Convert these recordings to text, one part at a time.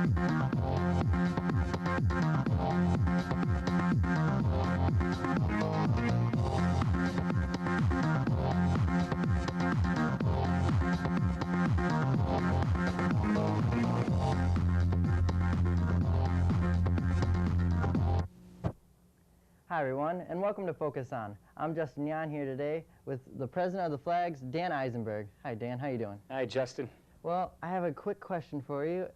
Hi everyone, and welcome to Focus On. I'm Justin Yan here today with the president of the Flags, Dan Eisenberg. Hi Dan, how you doing? Hi Justin. Well, I have a quick question for you.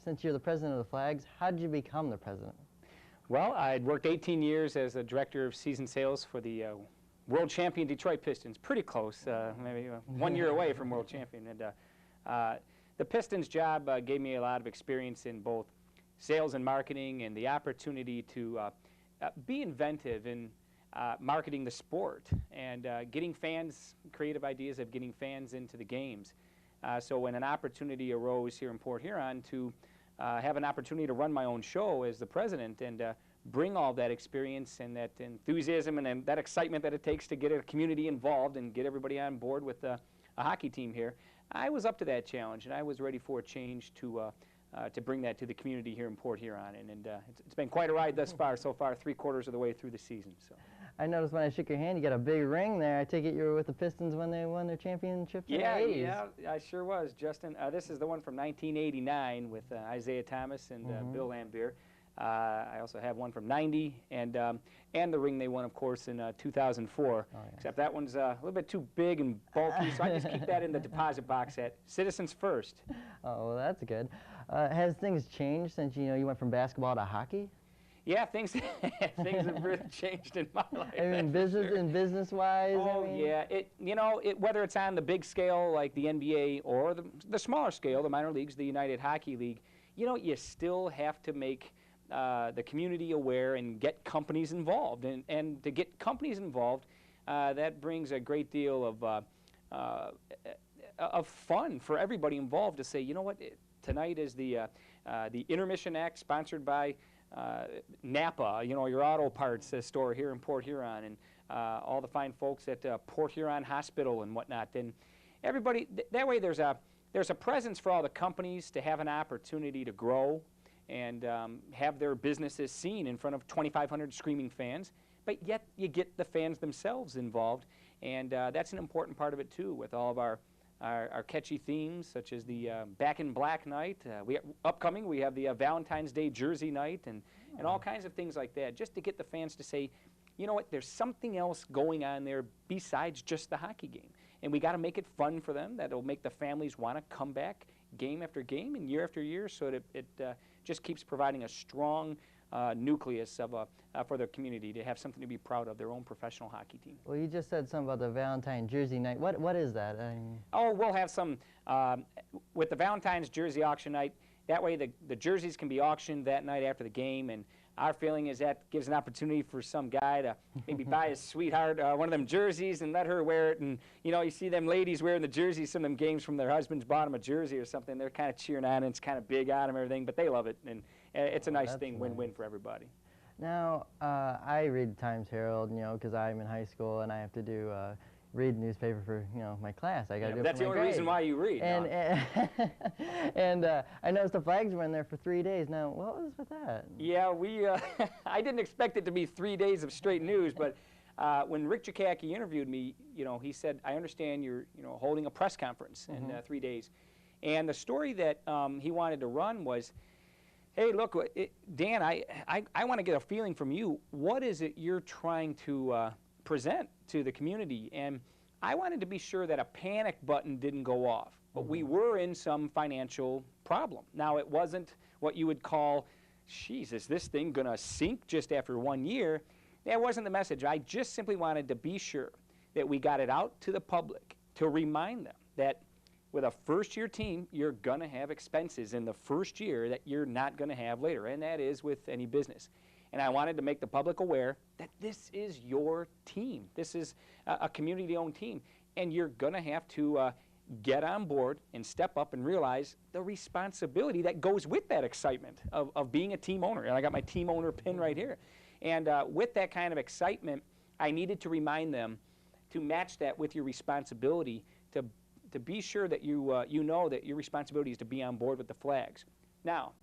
Since you're the president of the Flags, how did you become the president? Well, I'd worked 18 years as a director of season sales for the world champion Detroit Pistons. Pretty close, maybe 1 year away from world champion. And the Pistons job gave me a lot of experience in both sales and marketing, and the opportunity to be inventive in marketing the sport and getting fans, creative ideas of getting fans into the games. So when an opportunity arose here in Port Huron to have an opportunity to run my own show as the president and bring all that experience and that enthusiasm and that excitement that it takes to get a community involved and get everybody on board with a hockey team here, I was up to that challenge, and I was ready for a change to bring that to the community here in Port Huron. And it's been quite a ride thus far, so far 3/4 of the way through the season. So. I noticed when I shook your hand, you got a big ring there. I take it you were with the Pistons when they won their championships in the 80s. Yeah, I sure was, Justin. This is the one from 1989 with Isaiah Thomas and Bill Laimbeer. I also have one from '90, and the ring they won, of course, in 2004. Oh, yeah. Except that one's a little bit too big and bulky, so I just keep that in the deposit box at Citizens First. Oh, well, that's good. Has things changed since you went from basketball to hockey? Yeah, things have really changed in my life. I mean, business-wise. Oh, I mean. Yeah. Whether it's on the big scale like the NBA or the smaller scale, the minor leagues, the United Hockey League, you still have to make the community aware and get companies involved. And to get companies involved, that brings a great deal of fun for everybody involved to say, you know what, tonight is the Intermission Act sponsored by Napa, your auto parts store here in Port Huron, and all the fine folks at Port Huron Hospital and whatnot. And everybody, that way there's a presence for all the companies to have an opportunity to grow and have their businesses seen in front of 2,500 screaming fans, but yet you get the fans themselves involved, and that's an important part of it too, with all of our catchy themes, such as the Back in Black night. Upcoming, we have the Valentine's Day jersey night, and all kinds of things like that, just to get the fans to say, you know what, there's something else going on there besides just the hockey game. And we got to make it fun for them. That'll make the families want to come back game after game and year after year, so that it just keeps providing a strong nucleus for their community to have something to be proud of, their own professional hockey team. Well, you just said something about the Valentine jersey night. What is that? Oh, we'll have some, with the Valentine's jersey auction night, that way the jerseys can be auctioned that night after the game, and our feeling is that gives an opportunity for some guy to maybe buy his sweetheart one of them jerseys and let her wear it. And, you see them ladies wearing the jerseys, some of them games from their husbands bought them a jersey or something. They're kind of cheering on, and it's kind of big on them and everything, but they love it. And it's a nice thing, win-win for everybody. Now, I read Times-Herald, because I'm in high school and I have to do read the newspaper for my class. I got to do it. That's the only reason why you read. And I noticed the Flags were in there for 3 days. Now, what was with that? Yeah, I didn't expect it to be 3 days of straight news, but when Rick Jakacki interviewed me, he said, "I understand you're holding a press conference in 3 days," and the story that he wanted to run was, "Hey, look, Dan, I want to get a feeling from you. What is it you're trying to present to the community?" And I wanted to be sure that a panic button didn't go off, but we were in some financial problem. Now, it wasn't what you would call, "Geez, is this thing going to sink just after 1 year?" That wasn't the message. I just simply wanted to be sure that we got it out to the public to remind them that with a first-year team, you're going to have expenses in the first year that you're not going to have later, and that is with any business. And I wanted to make the public aware that this is your team. This is a community-owned team, and you're going to have to get on board and step up and realize the responsibility that goes with that excitement of being a team owner. And I got my team owner pin right here. And with that kind of excitement, I needed to remind them to match that with your responsibility to be sure that you know that your responsibility is to be on board with the Flags. Now,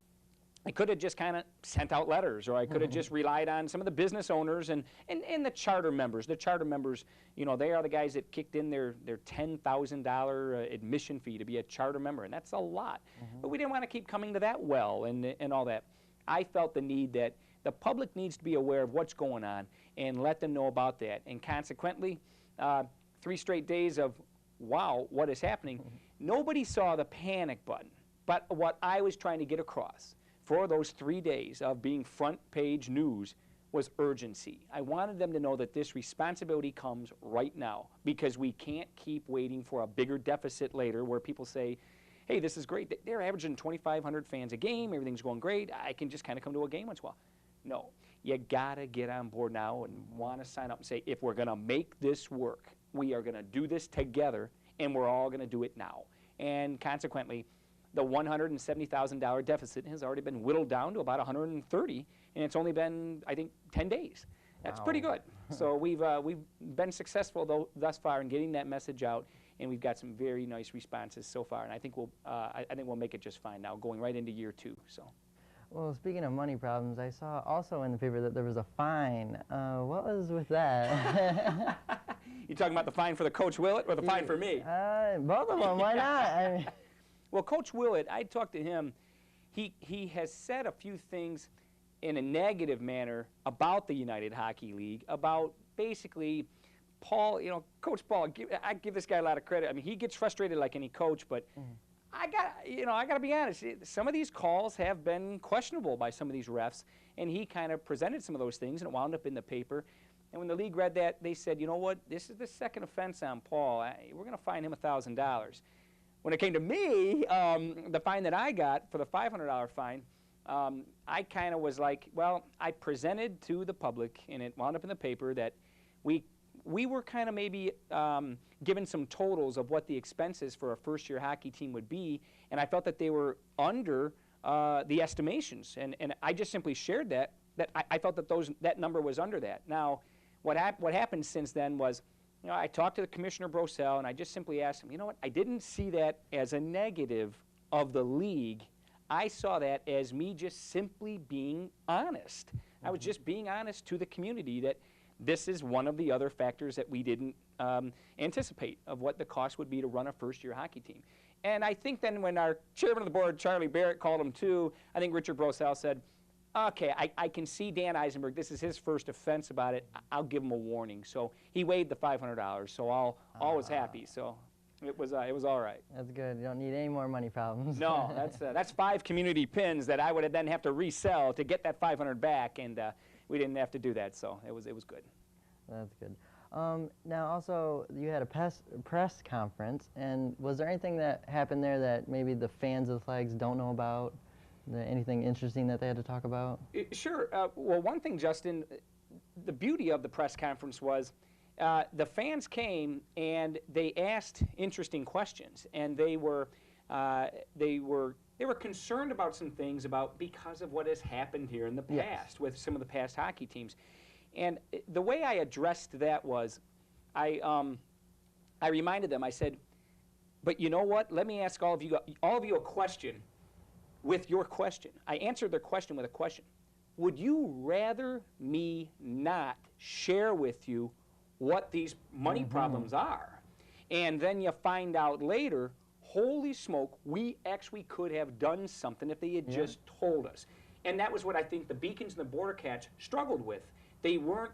I could have just kind of sent out letters, or I could have just relied on some of the business owners and the charter members. The charter members, you know, they are the guys that kicked in their $10,000 admission fee to be a charter member, and that's a lot. But we didn't want to keep coming to that well and all that. I felt the need that the public needs to be aware of what's going on and let them know about that. And consequently, 3 straight days of, wow, what is happening? Nobody saw the panic button. But what I was trying to get across for those 3 days of being front page news was urgency. I wanted them to know that this responsibility comes right now, because we can't keep waiting for a bigger deficit later where people say, hey, this is great. They're averaging 2,500 fans a game. Everything's going great. I can just kind of come to a game once in a while. No, you got to get on board now and want to sign up and say, if we're going to make this work, we are going to do this together, and we're all going to do it now. And consequently, the $170,000 deficit has already been whittled down to about 130, and it's only been, I think, 10 days. That's pretty good. So we've been successful thus far in getting that message out, and we've got some very nice responses so far. And I think we'll make it just fine now, going right into year 2. So. Well, speaking of money problems, I saw also in the paper that there was a fine. What was with that? You talking about the fine for the Coach Willett or the fine for me? Both of them. Why not? I mean, well, Coach Willett, I talked to him. He has said a few things in a negative manner about the United Hockey League, about basically Paul, you know, Coach Paul, I give this guy a lot of credit. I mean, he gets frustrated like any coach, but I got to be honest. Some of these calls have been questionable by some of these refs, and he kind of presented some of those things, and it wound up in the paper. And when the league read that, they said, you know what, this is the second offense on Paul. We're going to fine him $1,000. When it came to me, the fine that I got for the $500 fine, I kind of was like, well, I presented to the public, and it wound up in the paper, that we were kind of maybe given some totals of what the expenses for a first-year hockey team would be, and I felt that they were under the estimations. And I just simply shared that I felt that that number was under that. Now, what happened since then was, you know, I talked to the Commissioner Brosel, and I just simply asked him, you know what, I didn't see that as a negative of the league. I saw that as me just simply being honest. I was just being honest to the community that this is one of the other factors that we didn't anticipate of what the cost would be to run a first-year hockey team. And I think then when our chairman of the board, Charlie Barrett, called him too, I think Richard Brosel said, okay, I can see Dan Eisenberg. This is his first offense about it. I'll give him a warning. So he waived the $500. So all was happy. So it was all right. That's good. You don't need any more money problems. No, that's 5 community pins that I would then have to resell to get that $500 back, and we didn't have to do that. So it was good. That's good. Now also, you had a press conference, and was there anything that happened there that maybe the fans of the Flags don't know about? Anything interesting that they had to talk about? Sure. Well, one thing, Justin, the beauty of the press conference was the fans came and they asked interesting questions, and they were concerned about some things because of what has happened here in the past with some of the past hockey teams. And the way I addressed that was, I reminded them. I said, "But you know what? Let me ask all of you a question." With your question. I answered their question with a question. Would you rather me not share with you what these money problems are? And then you find out later, holy smoke, we actually could have done something if they had just told us. And that was what I think the Beacons and the Border Cats struggled with. They weren't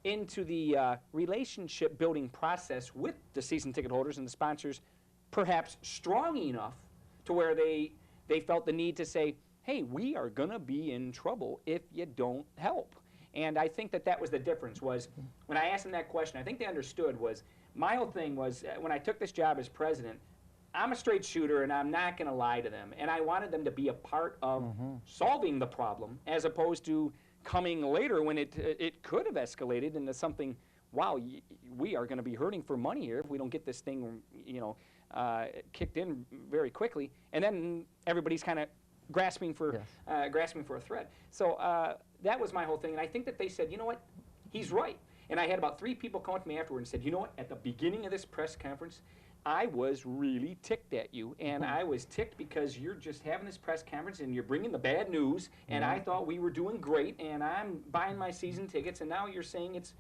into the relationship building process with the season ticket holders and the sponsors perhaps strong enough to where they felt the need to say, hey, we are going to be in trouble if you don't help. And I think that was the difference, was when I asked them that question, I think they understood was, my whole thing was, when I took this job as president, I'm a straight shooter and I'm not going to lie to them. And I wanted them to be a part of solving the problem, as opposed to coming later when it could have escalated into something, wow, we are going to be hurting for money here if we don't get this thing, kicked in very quickly, and then everybody's kind of grasping for a thread. So that was my whole thing, and I think that they said, you know what, he's right. And I had about 3 people come up to me afterward and said, you know what, at the beginning of this press conference, I was really ticked at you, and I was ticked because you're just having this press conference and you're bringing the bad news, and I thought we were doing great, and I'm buying my season tickets, and now you're saying it's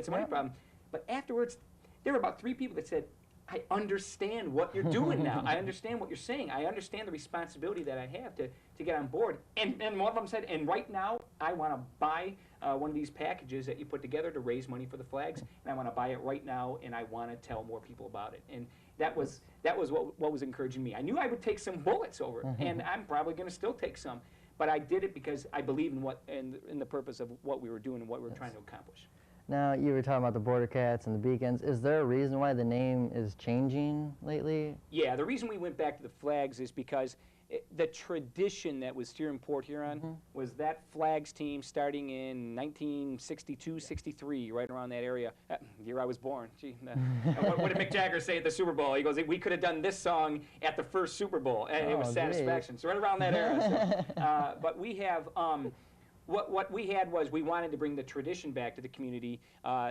a money problem. But afterwards, there were about 3 people that said, I understand what you're doing now. I understand what you're saying. I understand the responsibility that I have to get on board. And one of them said, and right now, I want to buy one of these packages that you put together to raise money for the flags, and I want to buy it right now, and I want to tell more people about it. And that was what was encouraging me. I knew I would take some bullets over it, and I'm probably going to still take some. But I did it because I believe in the purpose of what we were doing and what we were trying to accomplish. Now, you were talking about the Border Cats and the Beacons. Is there a reason why the name is changing lately? Yeah, the reason we went back to the flags is because the tradition that was here in Port Huron was that flags team starting in 1962, 63, right around that area. Year I was born. Gee, what did Mick Jagger say at the Super Bowl? He goes, we could have done this song at the first Super Bowl, and it was satisfaction. So right around that era. So, but we have... What we had was we wanted to bring the tradition back to the community,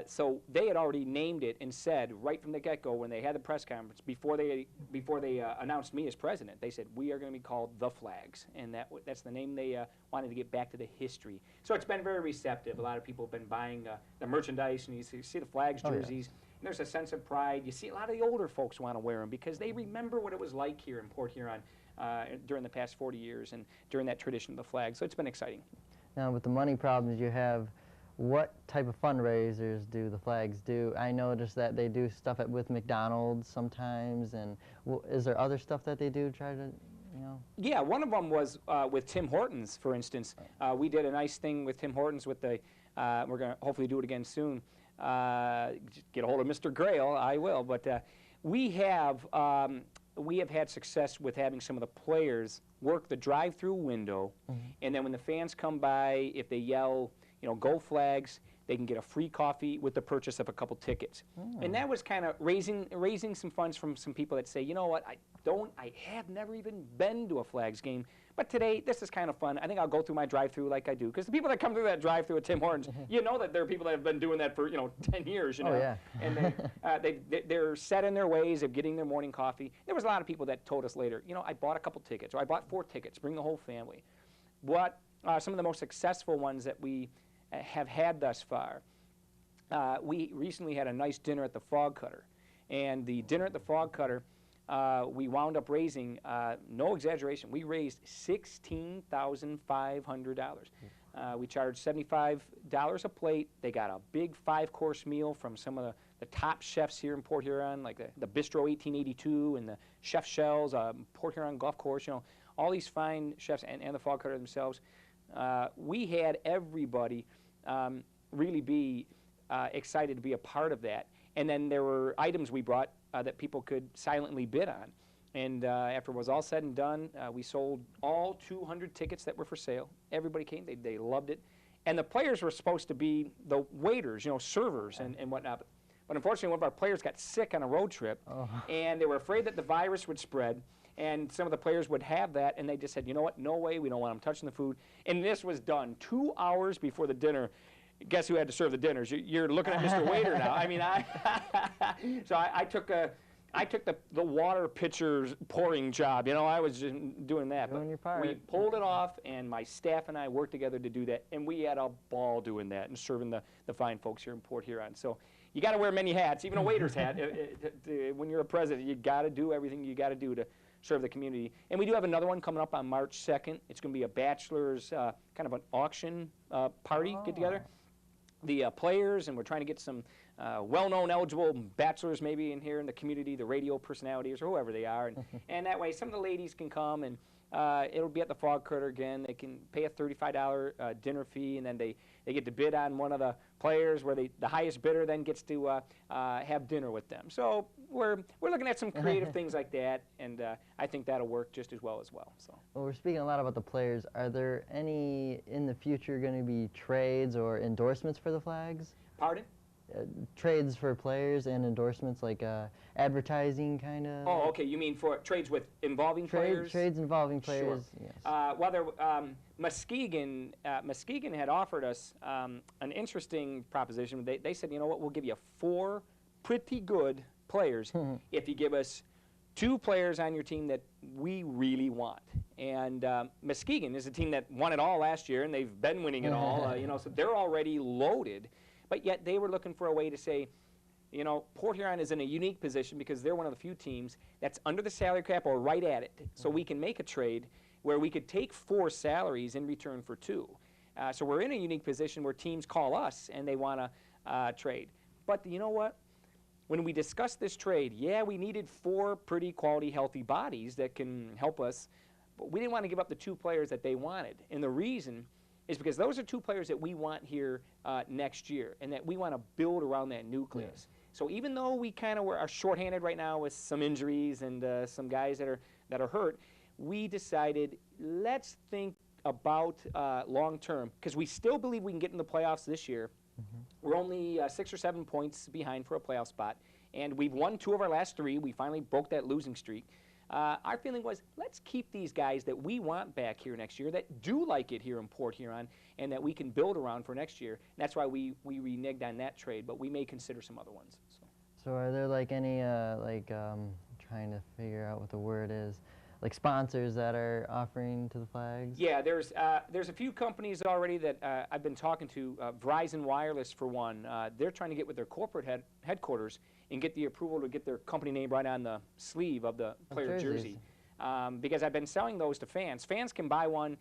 so they had already named it and said right from the get-go when they had the press conference before they announced me as president, they said we are going to be called the Flags, and that's the name they wanted to get back to the history. So it's been very receptive. A lot of people have been buying the merchandise, and you see the Flags jerseys. And there's a sense of pride. You see a lot of the older folks want to wear them because they remember what it was like here in Port Huron during the past 40 years and during that tradition of the flag. So it's been exciting. Now, with the money problems you have, what type of fundraisers do the Flags do? I noticed that they do stuff with McDonald's sometimes, and is there other stuff that they do try to, you know? Yeah, one of them was with Tim Hortons, for instance. We did a nice thing with Tim Hortons with the, we're going to hopefully do it again soon. Get a hold of Mr. Grail, I will, but we have had success with having some of the players work the drive-through window, and then when the fans come by, if they yell, you know, "Go Flags," they can get a free coffee with the purchase of a couple tickets. And that was kind of raising some funds from some people that say, you know what, I have never even been to a Flags game, but today this is kind of fun. I think I'll go through my drive-through like I do, because the people that come through that drive-through at Tim Hortons, you know that there are people that have been doing that for 10 years, you know. Oh, yeah. And they're set in their ways of getting their morning coffee. There was a lot of people that told us later, you know, I bought a couple tickets, or I bought 4 tickets, bring the whole family. What some of the most successful ones that we have had thus far. We recently had a nice dinner at the Fog Cutter, and the dinner at the Fog Cutter, we wound up raising, no exaggeration, we raised $16,500. We charged $75 a plate. They got a big 5-course meal from some of the top chefs here in Port Huron, like the Bistro 1882 and the Chef Shells, Port Huron Golf Course, you know, all these fine chefs and the Fog Cutter themselves. We had everybody really be excited to be a part of that. And then there were items we brought that people could silently bid on. And after it was all said and done, we sold all 200 tickets that were for sale. Everybody came, they loved it. And the players were supposed to be the waiters, you know, servers and whatnot. But unfortunately, one of our players got sick on a road trip, and they were afraid that the virus would spread. And some of the players would have that, and they just said, you know what, no way, we don't want them touching the food. And this was done 2 hours before the dinner. Guess who had to serve the dinners? You're looking at Mr. Waiter now. I mean, so I took the water pitcher pouring job. You know, I was just doing that. Doing your part. We pulled it off, and my staff and I worked together to do that, and we had a ball doing that and serving the fine folks here in Port Huron. So you got to wear many hats, even a waiter's hat. When you're a president, you got to do everything you got to do to serve the community. And we do have another one coming up on March 2nd. It's going to be a bachelor's kind of an auction party get-together. The players, and we're trying to get some well-known eligible bachelors maybe in here in the community, the radio personalities or whoever they are. And that way some of the ladies can come, and it'll be at the Fog Cutter again. They can pay a $35 dinner fee, and then they get to bid on one of the players where the highest bidder then gets to have dinner with them. So we're looking at some creative things like that, and I think that'll work just as well. So. Well, we're speaking a lot about the players. Are there any in the future going to be trades or endorsements for the Flags? Pardon? Trades for players and endorsements, like advertising kind of? Oh, okay. You mean for trades involving players? Trades involving players, sure. Yes. Well, Muskegon had offered us an interesting proposition. They said, you know what, we'll give you 4 pretty good players if you give us 2 players on your team that we really want. And Muskegon is a team that won it all last year, and they've been winning it all, you know, so they're already loaded. But yet they were looking for a way to say, you know, Port Huron is in a unique position because they're one of the few teams that's under the salary cap or right at it. So we can make a trade where we could take 4 salaries in return for 2. So we're in a unique position where teams call us and they want to trade. But you know what? When we discussed this trade, yeah, we needed 4 pretty quality, healthy bodies that can help us, but we didn't want to give up the 2 players that they wanted. And the reason is because those are 2 players that we want here next year and that we want to build around that nucleus. Yes. So even though we kind of are shorthanded right now with some injuries and some guys that are hurt, we decided let's think about long term because we still believe we can get in the playoffs this year. We're only 6 or 7 points behind for a playoff spot, and we've won 2 of our last 3. We finally broke that losing streak. Our feeling was, let's keep these guys that we want back here next year, that do like it here in Port Huron, and that we can build around for next year. And that's why we reneged on that trade, but we may consider some other ones. So are there like any, trying to figure out what the word is, like sponsors that are offering to the Flags? Yeah, there's a few companies already that I've been talking to. Verizon Wireless, for one. They're trying to get with their corporate headquarters and get the approval to get their company name right on the sleeve of the player jersey. Because I've been selling those to fans. Fans can buy one.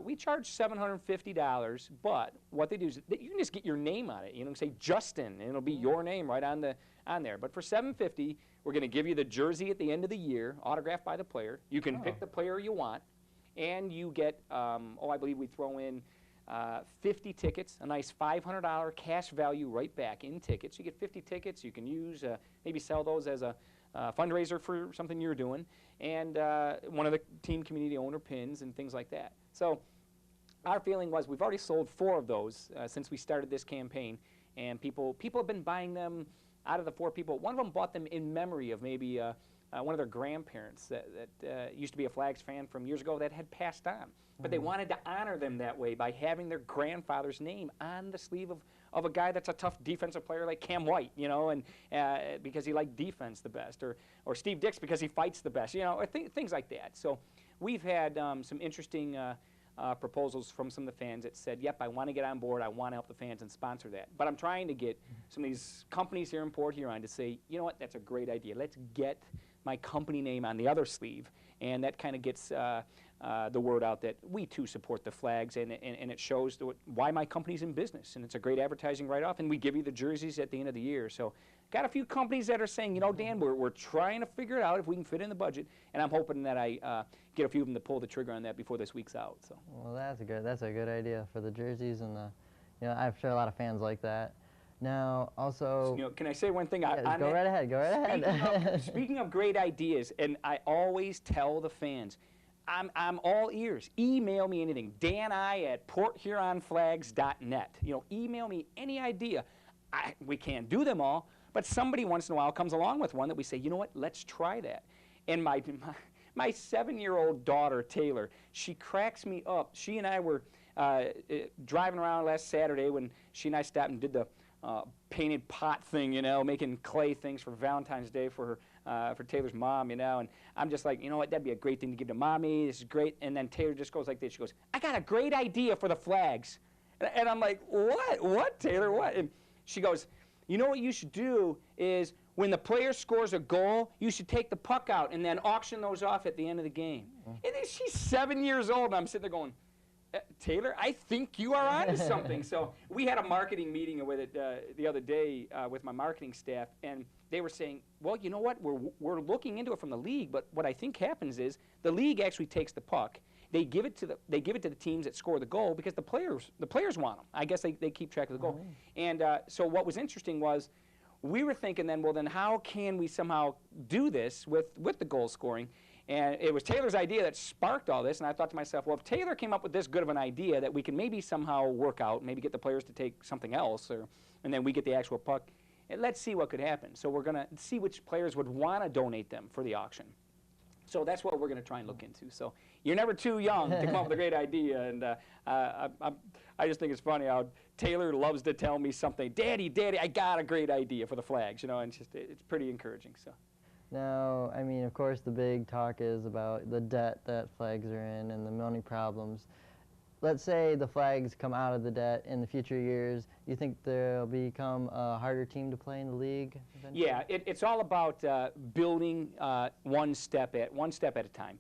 We charge $750, but what they do is you can just get your name on it. You know, say Justin, and it'll be your name right on there. But for $750, we're going to give you the jersey at the end of the year, autographed by the player. You can pick the player you want, and you get, I believe we throw in 50 tickets, a nice $500 cash value right back in tickets. You get 50 tickets. You can use, maybe sell those as a fundraiser for something you're doing, and one of the team community owner pins and things like that. So our feeling was we've already sold 4 of those since we started this campaign, and people have been buying them. Out of the 4 people, one of them bought them in memory of maybe one of their grandparents that used to be a Flags fan from years ago that had passed on. But they wanted to honor them that way by having their grandfather's name on the sleeve of a guy that's a tough defensive player like Cam White, you know, and because he liked defense the best, or Steve Dix because he fights the best, you know, or things like that. So we've had some interesting proposals from some of the fans that said, yep, I want to get on board, I want to help the fans and sponsor that. But I'm trying to get some of these companies here in Port Huron to say, you know what, that's a great idea. Let's get my company name on the other sleeve. And that kind of gets the word out that we too support the Flags, and it shows why my company's in business. And it's a great advertising write-off, and we give you the jerseys at the end of the year. So got a few companies that are saying, you know, Dan, we're trying to figure it out if we can fit in the budget, and I'm hoping that I get a few of them to pull the trigger on that before this week's out. So. Well, that's a good idea for the jerseys, and you know, I'm sure a lot of fans like that. Now, also, you know, can I say one thing? Yeah, go right ahead. Go right ahead. Speaking of great ideas, and I always tell the fans, I'm all ears. Email me anything. DanI@PortHuronFlags.net. You know, email me any idea. We can't do them all, but somebody once in a while comes along with one that we say, you know what, let's try that. And my 7-year-old daughter, Taylor, she cracks me up. She and I were driving around last Saturday when she and I stopped and did the painted pot thing, you know, making clay things for Valentine's Day for Taylor's mom, you know, and I'm just like, you know what, that'd be a great thing to give to Mommy, this is great, and then Taylor just goes like this, she goes, I got a great idea for the Flags, and I'm like, what, Taylor, what? And she goes, you know what you should do is when the player scores a goal, you should take the puck out and then auction those off at the end of the game. And then she's 7 years old, and I'm sitting there going, Taylor, I think you are onto something. So we had a marketing meeting with it the other day with my marketing staff, and they were saying, well, you know what, we're looking into it from the league, but what I think happens is the league actually takes the puck. They give it to the teams that score the goal because the players want them. I guess they keep track of the goal. And so what was interesting was we were thinking then, well, then how can we somehow do this with the goal scoring? And it was Taylor's idea that sparked all this, and I thought to myself, well, if Taylor came up with this good of an idea that we can maybe somehow work out, maybe get the players to take something else, and then we get the actual puck, and let's see what could happen. So we're going to see which players would want to donate them for the auction. So that's what we're going to try and look into. So you're never too young to come up with a great idea, and I just think it's funny how Taylor loves to tell me something. Daddy, I got a great idea for the flags, you know, and it's pretty encouraging. So. Now, I mean, of course, the big talk is about the debt that flags are in and the money problems. Let's say the flags come out of the debt in the future years. You think they'll become a harder team to play in the league eventually? Yeah, it's all about building one step at a time.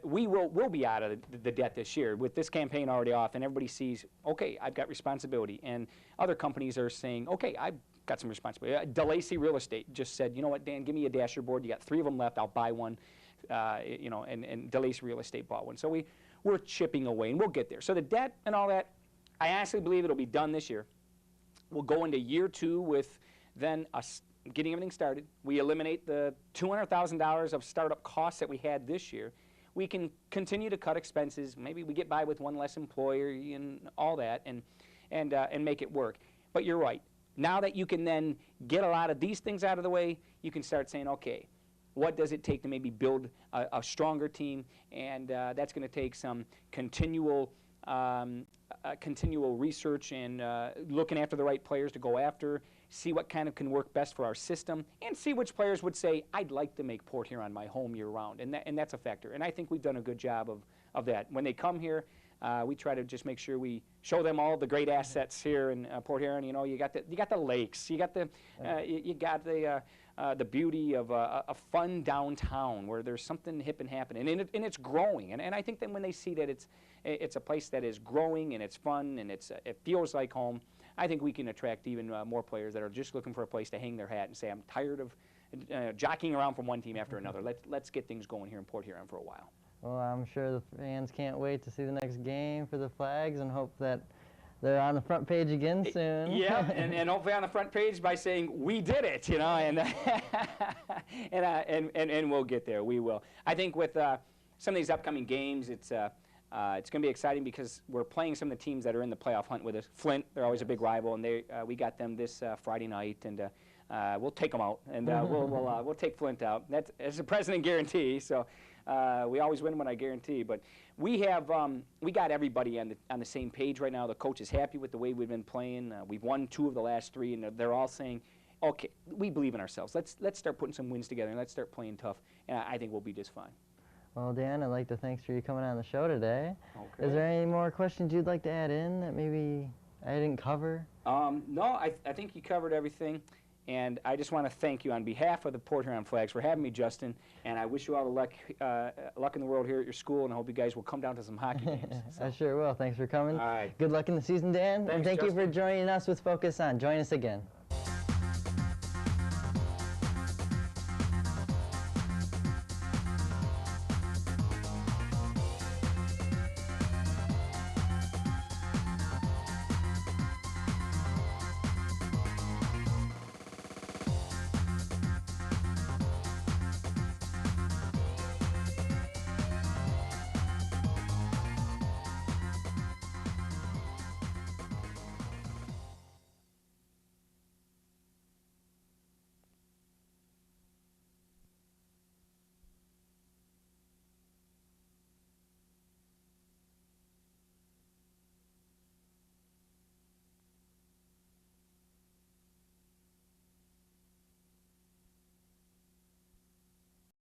We'll be out of the debt this year with this campaign already off, and everybody sees, okay, I've got responsibility, and other companies are saying, okay, I've got some responsibility. DeLacy Real Estate just said, you know what, Dan, give me a dasher board. You got 3 of them left. I'll buy one. You know, and DeLacy Real Estate bought one. So we're chipping away, and we'll get there. So the debt and all that, I honestly believe it'll be done this year. We'll go into year 2 with then us getting everything started. We eliminate the $200,000 of startup costs that we had this year. We can continue to cut expenses. Maybe we get by with one less employee and all that, and make it work. But you're right. Now that you can then get a lot of these things out of the way, you can start saying, okay, what does it take to maybe build a stronger team? And that's going to take some continual research and looking after the right players to go after, see what kind of can work best for our system, and see which players would say, I'd like to make Port Huron my home year-round. And that's a factor. And I think we've done a good job of that. When they come here, we try to just make sure we show them all the great assets here in Port Huron. You know, you got the lakes, you got the beauty of a fun downtown where there's something hip and happening, and it's growing. And I think that when they see that it's a place that is growing and it's fun and it feels like home, I think we can attract even more players that are just looking for a place to hang their hat and say, I'm tired of jockeying around from one team after another. Let's get things going here in Port Huron for a while. Well, I'm sure the fans can't wait to see the next game for the Flags and hope that they're on the front page again soon. Yeah, and hopefully on the front page by saying, we did it, you know, and we'll get there. We will. I think with some of these upcoming games, it's going to be exciting because we're playing some of the teams that are in the playoff hunt with us. Flint, they're always a big rival, and we got them this Friday night, and we'll take them out, and we'll take Flint out. That's a President guarantee, so we always win when I guarantee. But we got everybody on the same page right now. The coach is happy with the way we've been playing. We've won 2 of the last 3, and they're all saying, okay, we believe in ourselves. Let's start putting some wins together, and let's start playing tough, and I think we'll be just fine. Well, Dan, I'd like to thanks for you coming on the show today. Okay. Is there any more questions you'd like to add in that maybe I didn't cover? No, I think you covered everything. And I just want to thank you on behalf of the Port Huron Flags for having me, Justin. And I wish you all the luck in the world here at your school, and I hope you guys will come down to some hockey games. So. I sure will. Thanks for coming. All right. Good luck in the season, Dan. Thanks, and thank you Justin. for joining us with Focus On. Join us again.